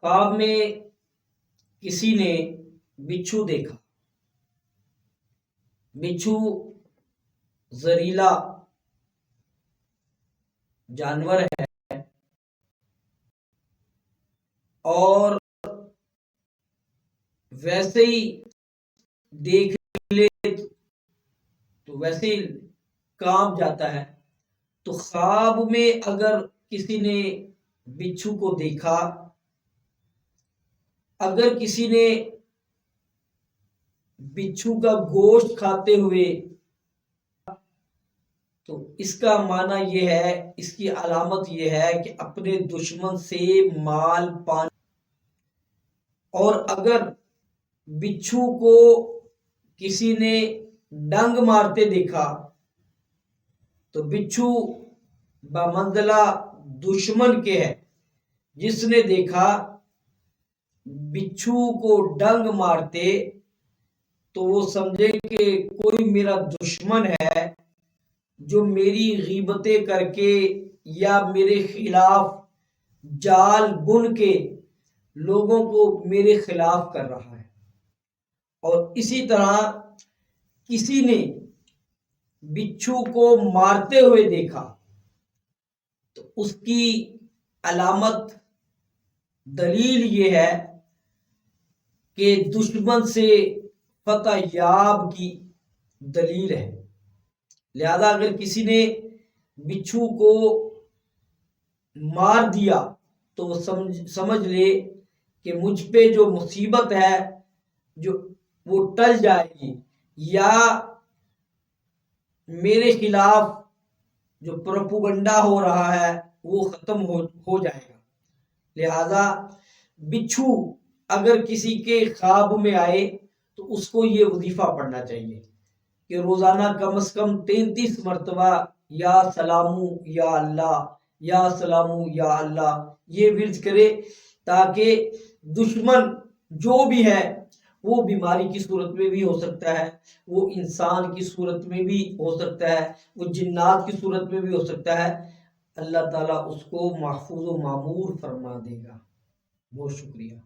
ख्वाब में किसी ने बिच्छू देखा। बिच्छू जहरीला जानवर है और वैसे ही देख ले तो वैसे ही कांप जाता है। तो ख्वाब में अगर किसी ने बिच्छू को देखा, अगर किसी ने बिच्छू का गोश्त खाते हुए, तो इसका माना यह है, इसकी अलामत यह है कि अपने दुश्मन से माल पानी। और अगर बिच्छू को किसी ने डंग मारते देखा, तो बिच्छू बमंज़िला दुश्मन के है। जिसने देखा बिच्छू को डंग मारते तो वो समझे कि कोई मेरा दुश्मन है जो मेरी गीबतें करके या मेरे खिलाफ जाल बुन के लोगों को मेरे खिलाफ कर रहा है। और इसी तरह किसी ने बिच्छू को मारते हुए देखा तो उसकी अलामत दलील ये है कि दुश्मन से फतह याब की दलील है। लिहाजा अगर किसी ने बिच्छू को मार दिया तो वो समझ ले कि मुझ पे जो मुसीबत है जो वो टल जाएगी, या मेरे खिलाफ जो प्रोपेगेंडा हो रहा है वो खत्म हो जाएगा। लिहाजा बिच्छू अगर किसी के ख्वाब में आए तो उसको ये वजीफा पढ़ना चाहिए कि रोजाना कम से कम 33 मरतबा या सलामू या अल्लाह, या सलामू या अल्लाह ये विर्द करे, ताकि दुश्मन जो भी है वो बीमारी की सूरत में भी हो सकता है, वो इंसान की सूरत में भी हो सकता है, वो जिन्नात की सूरत में भी हो सकता है। अल्लाह ताला उसको महफूज व मामूर फरमा देगा। बहुत शुक्रिया।